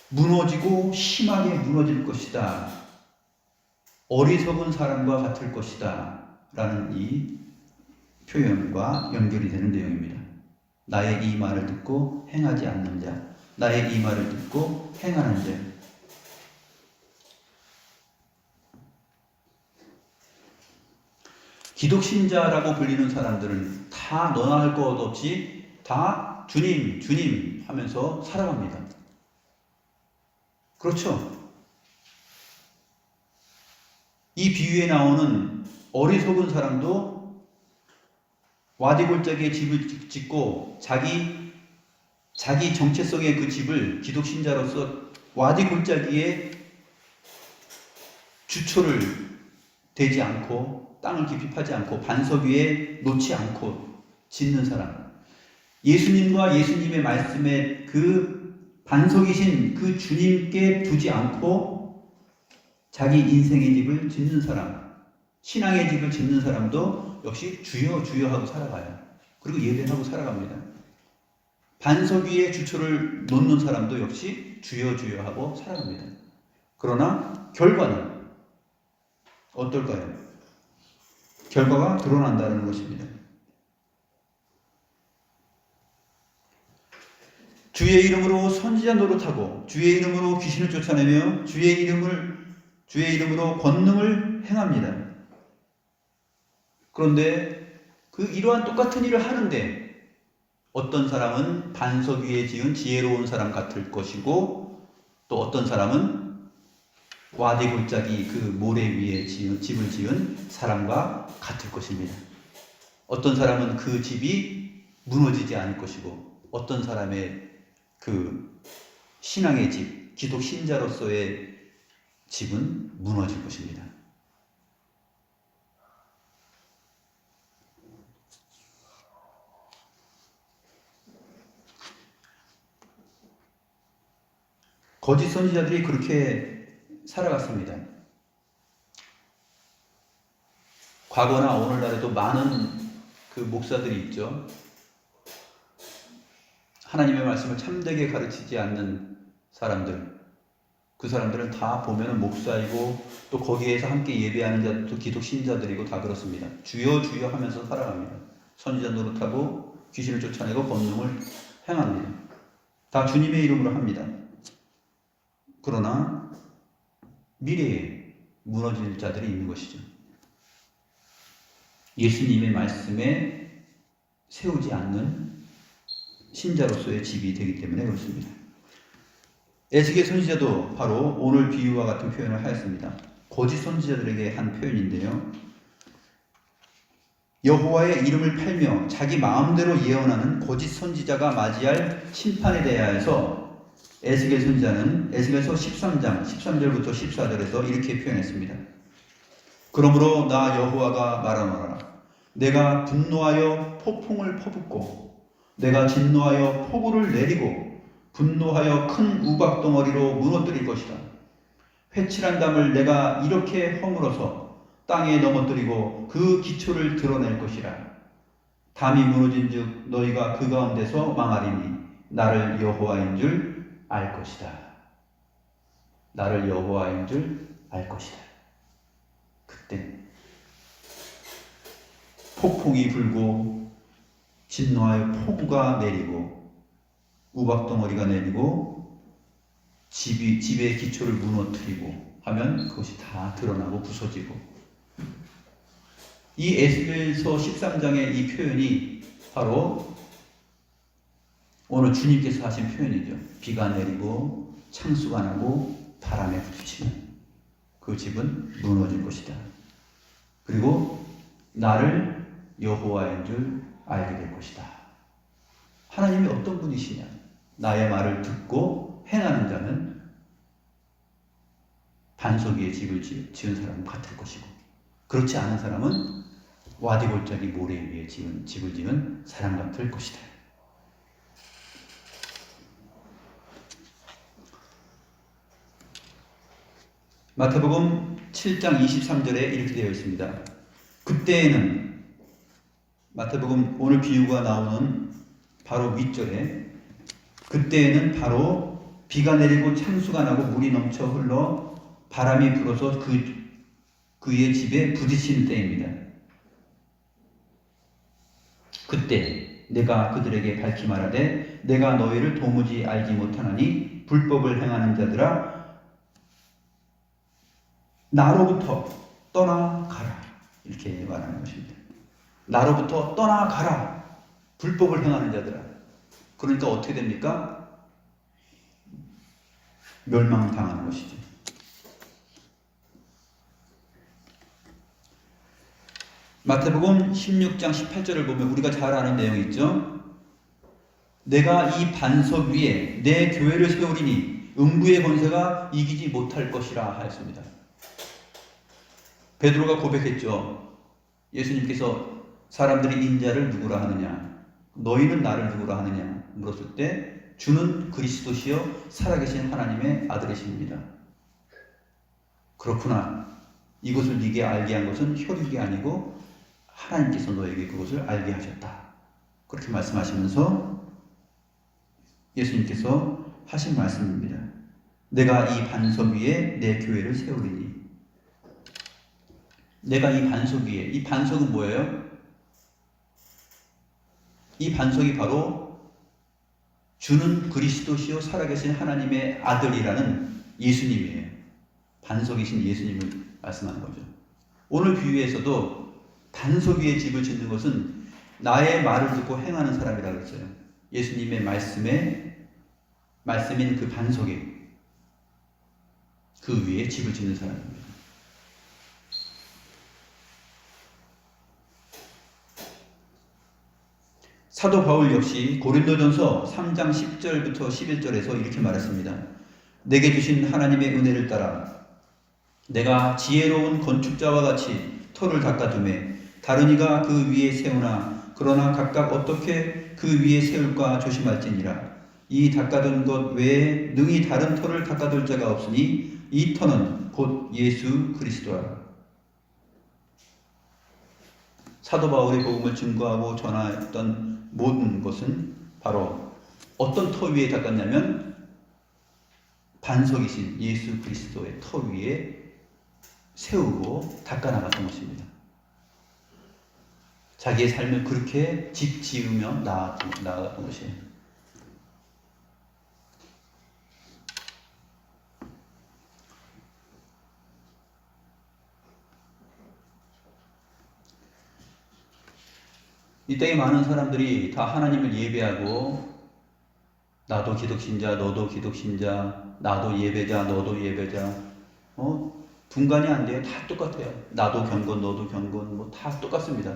무너지고 심하게 무너질 것이다. 어리석은 사람과 같을 것이다. 라는 이 표현과 연결이 되는 내용입니다. 나의 이 말을 듣고 행하지 않는 자, 나의 이 말을 듣고 행하는 자. 기독신자라고 불리는 사람들은 다 너나 할 것 없이 다 주님, 주님 하면서 살아갑니다. 그렇죠? 이 비유에 나오는 어리석은 사람도 와디골짜기에 집을 짓고 자기 정체성의 그 집을 기독신자로서 와디골짜기에 주초를 대지 않고 땅을 깊이 파지 않고 반석 위에 놓지 않고 짓는 사람, 예수님과 예수님의 말씀에 그 반석이신 그 주님께 두지 않고 자기 인생의 집을 짓는 사람, 신앙의 집을 짓는 사람도 역시 주여 주여 하고 살아가요. 그리고 예배하고 살아갑니다. 반석 위에 주초를 놓는 사람도 역시 주여 주여 하고 살아갑니다. 그러나 결과는 어떨까요? 결과가 드러난다는 것입니다. 주의 이름으로 선지자 노릇하고 주의 이름으로 귀신을 쫓아내며 주의 이름으로 권능을 행합니다. 그런데 그 이러한 똑같은 일을 하는데 어떤 사람은 반석 위에 지은 지혜로운 사람 같을 것이고 또 어떤 사람은 와디 골짜기 그 모래 위에 집을 지은 사람과 같을 것입니다. 어떤 사람은 그 집이 무너지지 않을 것이고 어떤 사람의 그 신앙의 집, 기독 신자로서의 집은 무너질 것입니다. 거짓 선지자들이 그렇게 살아갔습니다. 과거나 오늘날에도 많은 그 목사들이 있죠. 하나님의 말씀을 참되게 가르치지 않는 사람들, 그 사람들은 다 보면은 목사이고 또 거기에서 함께 예배하는 자들도 기독 신자들이고 다 그렇습니다. 주여 주여 하면서 살아갑니다. 선지자 노릇하고 귀신을 쫓아내고 권능을 행합니다. 다 주님의 이름으로 합니다. 그러나 미래에 무너질 자들이 있는 것이죠. 예수님의 말씀에 세우지 않는 신자로서의 집이 되기 때문에 그렇습니다. 에스겔 선지자도 바로 오늘 비유와 같은 표현을 하였습니다. 거짓 선지자들에게 한 표현인데요. 여호와의 이름을 팔며 자기 마음대로 예언하는 거짓 선지자가 맞이할 심판에 대하여서 에스겔 선지자는 에스겔서 13장 13절부터 14절에서 이렇게 표현했습니다. 그러므로 나 여호와가 말하노라. 내가 분노하여 폭풍을 퍼붓고 내가 진노하여 폭우를 내리고 분노하여 큰 우박덩어리로 무너뜨릴 것이다. 회칠한 담을 내가 이렇게 허물어서 땅에 넘어뜨리고 그 기초를 드러낼 것이라. 담이 무너진 즉 너희가 그 가운데서 망하리니 나를 여호와인 줄 알 것이다. 나를 여호와인 줄 알 것이다. 그때 폭풍이 불고 진노하여 폭우가 내리고 우박덩어리가 내리고 집의 기초를 무너뜨리고 하면 그것이 다 드러나고 부서지고, 이 에스겔서 13장의 이 표현이 바로 오늘 주님께서 하신 표현이죠. 비가 내리고 창수가 나고 바람에 부딪히면 그 집은 무너질 것이다. 그리고 나를 여호와인 줄 알게 될 것이다. 하나님이 어떤 분이시냐? 나의 말을 듣고 행하는 자는 반석 위에 집을 지은 사람 같을 것이고, 그렇지 않은 사람은 와디골짜기 모래 위에 집을 지은 사람 같을 것이다. 마태복음 7장 23절에 이렇게 되어 있습니다. 그때에는, 마태복음 오늘 비유가 나오는 바로 윗절에, 그때에는 바로 비가 내리고 창수가 나고 물이 넘쳐 흘러 바람이 불어서 그의 집에 부딪히는 때입니다. 그때 내가 그들에게 밝히 말하되 내가 너희를 도무지 알지 못하나니 불법을 행하는 자들아 나로부터 떠나가라. 이렇게 말하는 것입니다. 나로부터 떠나가라. 불법을 행하는 자들아. 그러니까 어떻게 됩니까? 멸망당하는 것이죠. 마태복음 16장 18절을 보면 우리가 잘 아는 내용이 있죠. 내가 이 반석 위에 내 교회를 세우리니 음부의 권세가 이기지 못할 것이라 하였습니다. 베드로가 고백했죠. 예수님께서 사람들이 인자를 누구라 하느냐, 너희는 나를 누구라 하느냐 물었을 때 주는 그리스도시요 살아계신 하나님의 아들이십니다. 그렇구나. 이것을 네게 알게 한 것은 혈육이 아니고 하나님께서 너에게 그것을 알게 하셨다. 그렇게 말씀하시면서 예수님께서 하신 말씀입니다. 내가 이 반석 위에 내 교회를 세우리니. 내가 이 반석 위에, 이 반석은 뭐예요? 이 반석이 바로 주는 그리스도시요 살아계신 하나님의 아들이라는 예수님이에요. 반석이신 예수님을 말씀하는 거죠. 오늘 비유에서도 반석 위에 집을 짓는 것은 나의 말을 듣고 행하는 사람이라고 했어요. 예수님의 말씀인 그 반석에, 그 위에 집을 짓는 사람입니다. 사도 바울 역시 고린도전서 3장 10절부터 11절에서 이렇게 말했습니다. 내게 주신 하나님의 은혜를 따라 내가 지혜로운 건축자와 같이 터를 닦아두매 다른 이가 그 위에 세우나 그러나 각각 어떻게 그 위에 세울까 조심할지니라. 이 닦아둔 것 외에 능히 다른 터를 닦아둘 자가 없으니 이 터는 곧 예수 그리스도라. 사도 바울의 복음을 증거하고 전하였던 모든 것은 바로 어떤 터 위에 닦았냐면 반석이신 예수 그리스도의 터 위에 세우고 닦아 나갔던 것입니다. 자기의 삶을 그렇게 집 지으며 나아갔던 것이에요. 이 땅에 많은 사람들이 다 하나님을 예배하고 나도 기독신자, 너도 기독신자, 나도 예배자, 너도 예배자, 분간이 안 돼요. 다 똑같아요. 나도 경건, 너도 경건, 뭐 다 똑같습니다.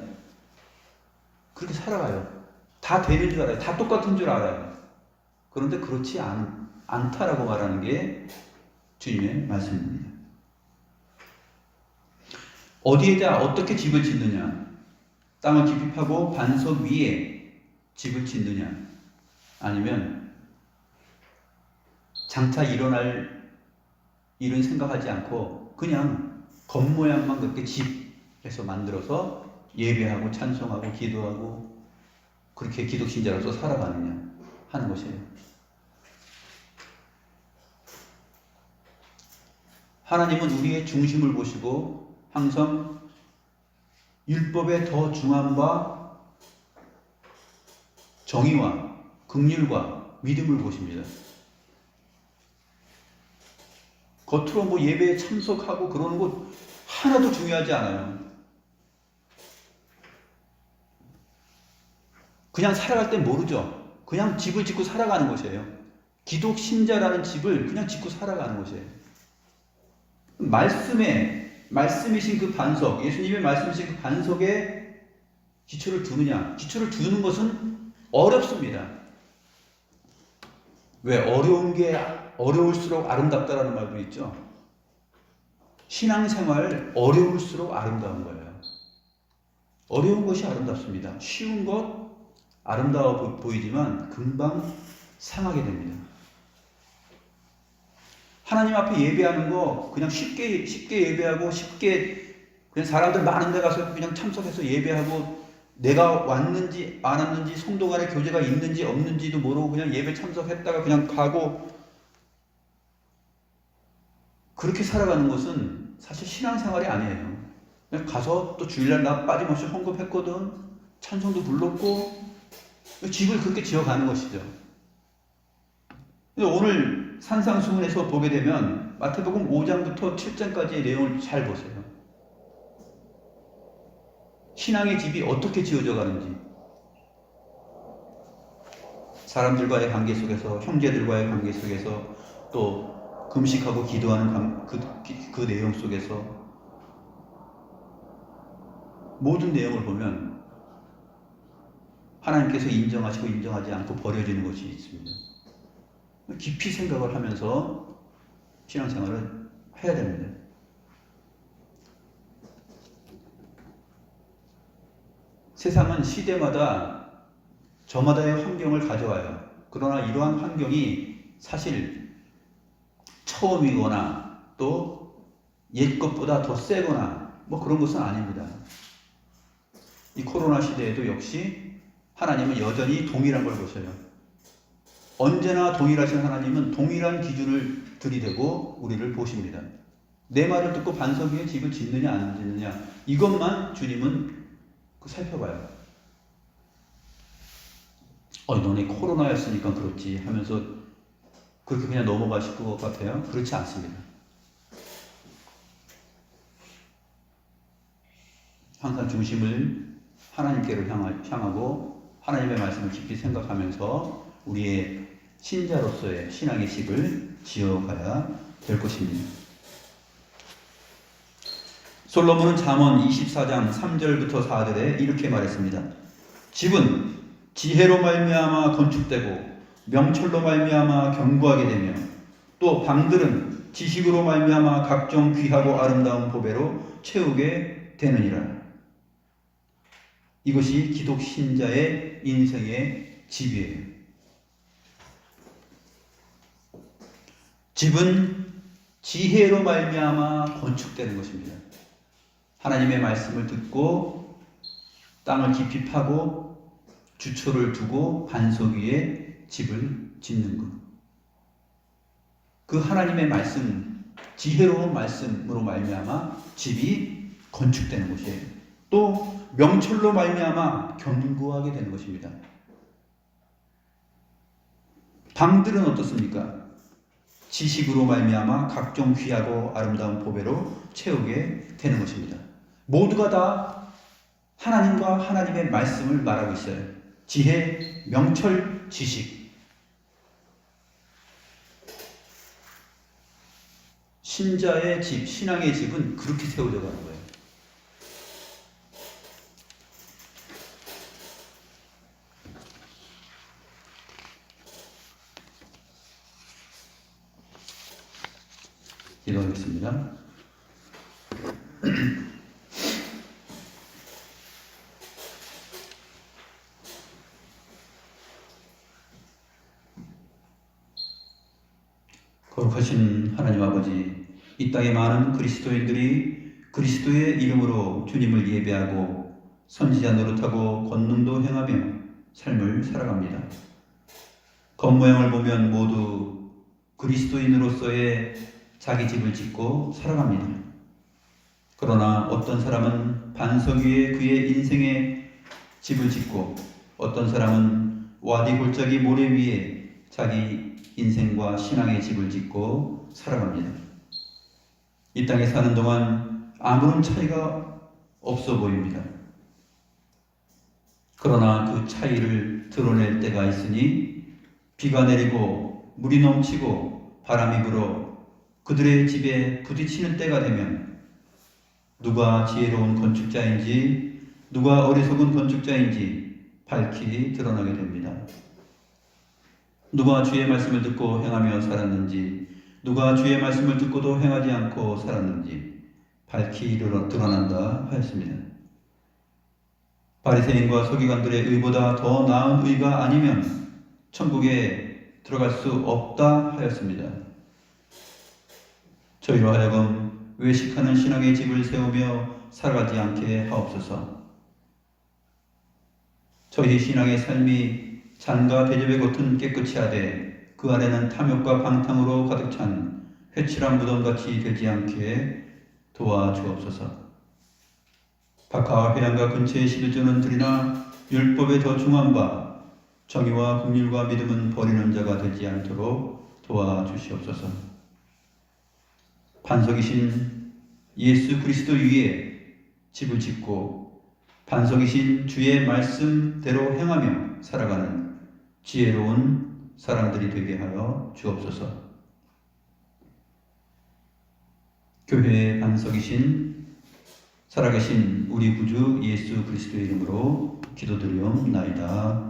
그렇게 살아가요. 다 되는 줄 알아요. 다 똑같은 줄 알아요. 그런데 그렇지 않다라고 말하는 게 주님의 말씀입니다. 어디에다 어떻게 집을 짓느냐? 땅을 깊이 파고 반석 위에 집을 짓느냐? 아니면 장차 일어날 일은 생각하지 않고 그냥 겉모양만 그렇게 집에서 만들어서 예배하고 찬송하고 기도하고 그렇게 기독신자로서 살아가느냐 하는 것이에요. 하나님은 우리의 중심을 보시고 항상 율법의 더 중함과 정의와 긍휼과 믿음을 보십니다. 겉으로 뭐 예배에 참석하고 그러는 것 하나도 중요하지 않아요. 그냥 살아갈 땐 모르죠. 그냥 집을 짓고 살아가는 것이에요. 기독 신자라는 집을 그냥 짓고 살아가는 것이에요. 말씀이신 그 반석, 예수님의 말씀이신 그 반석에 기초를 두느냐? 기초를 두는 것은 어렵습니다. 왜? 어려운 게 어려울수록 아름답다라는 말도 있죠. 신앙생활 어려울수록 아름다운 거예요. 어려운 것이 아름답습니다. 쉬운 것 아름다워 보이지만 금방 상하게 됩니다. 하나님 앞에 예배하는 거 그냥 쉽게 예배하고 쉽게 그냥 사람들 많은 데 가서 그냥 참석해서 예배하고 내가 왔는지 안 왔는지 성도 간의 교제가 있는지 없는지도 모르고 그냥 예배 참석했다가 그냥 가고 그렇게 살아가는 것은 사실 신앙생활이 아니에요. 그냥 가서 또 주일날 나 빠짐없이 헌금했거든, 찬송도 불렀고 집을 그렇게 지어가는 것이죠. 오늘 산상수훈에서 보게 되면 마태복음 5장부터 7장까지의 내용을 잘 보세요. 신앙의 집이 어떻게 지어져 가는지, 사람들과의 관계 속에서, 형제들과의 관계 속에서, 또 금식하고 기도하는 그 내용 속에서 모든 내용을 보면 하나님께서 인정하시고 인정하지 않고 버려지는 것이 있습니다. 깊이 생각을 하면서 신앙생활을 해야 됩니다. 세상은 시대마다 저마다의 환경을 가져와요. 그러나 이러한 환경이 사실 처음이거나 또 옛 것보다 더 세거나 뭐 그런 것은 아닙니다. 이 코로나 시대에도 역시 하나님은 여전히 동일한 걸 보셔요. 언제나 동일하신 하나님은 동일한 기준을 들이대고 우리를 보십니다. 내 말을 듣고 반석 위에 집을 짓느냐 안 짓느냐 이것만 주님은 살펴봐요. 너네 코로나였으니까 그렇지 하면서 그렇게 그냥 넘어가실 것 같아요? 그렇지 않습니다. 항상 중심을 하나님께로 향하고 하나님의 말씀을 깊이 생각하면서 우리의 신자로서의 신앙의 집을 지어가야 될 것입니다. 솔로몬은 잠언 24장 3절부터 4절에 이렇게 말했습니다. 집은 지혜로 말미암아 건축되고 명철로 말미암아 견고하게 되며 또 방들은 지식으로 말미암아 각종 귀하고 아름다운 보배로 채우게 되느니라. 이것이 기독 신자의 인생의 집이에요. 집은 지혜로 말미암아 건축되는 것입니다. 하나님의 말씀을 듣고 땅을 깊이 파고 주초를 두고 반석 위에 집을 짓는 것. 그 하나님의 말씀, 지혜로운 말씀으로 말미암아 집이 건축되는 것이에요. 또 명철로 말미암아 견고하게 되는 것입니다. 방들은 어떻습니까? 지식으로 말미암아 각종 귀하고 아름다운 보배로 채우게 되는 것입니다. 모두가 다 하나님과 하나님의 말씀을 말하고 있어요. 지혜, 명철, 지식. 신자의 집, 신앙의 집은 그렇게 세워져 가는 거예요. 기도하겠습니다. 거룩하신 하나님 아버지, 이 땅의 많은 그리스도인들이 그리스도의 이름으로 주님을 예배하고 선지자 노릇하고 권능도 행하며 삶을 살아갑니다. 겉모양을 보면 모두 그리스도인으로서의 자기 집을 짓고 살아갑니다. 그러나 어떤 사람은 반석 위에 그의 인생의 집을 짓고 어떤 사람은 와디 골짜기 모래 위에 자기 인생과 신앙의 집을 짓고 살아갑니다. 이 땅에 사는 동안 아무런 차이가 없어 보입니다. 그러나 그 차이를 드러낼 때가 있으니 비가 내리고 물이 넘치고 바람이 불어 그들의 집에 부딪히는 때가 되면 누가 지혜로운 건축자인지 누가 어리석은 건축자인지 밝히 드러나게 됩니다. 누가 주의 말씀을 듣고 행하며 살았는지 누가 주의 말씀을 듣고도 행하지 않고 살았는지 밝히 드러난다 하였습니다. 바리새인과 서기관들의 의보다 더 나은 의가 아니면 천국에 들어갈 수 없다 하였습니다. 저희로 하여금 외식하는 신앙의 집을 세우며 살아가지 않게 하옵소서. 저희 신앙의 삶이 잔과 대접의 겉은 깨끗이 하되 그 안에는 탐욕과 방탕으로 가득 찬 회칠한 무덤같이 되지 않게 도와주옵소서. 박하와 회양과 근처에 11조는 드리나 율법에 더 중한 바 정의와 긍휼과 믿음은 버리는 자가 되지 않도록 도와주시옵소서. 반석이신 예수 그리스도 위에 집을 짓고 반석이신 주의 말씀대로 행하며 살아가는 지혜로운 사람들이 되게 하여 주옵소서. 교회의 반석이신 살아계신 우리 구주 예수 그리스도의 이름으로 기도드리옵나이다.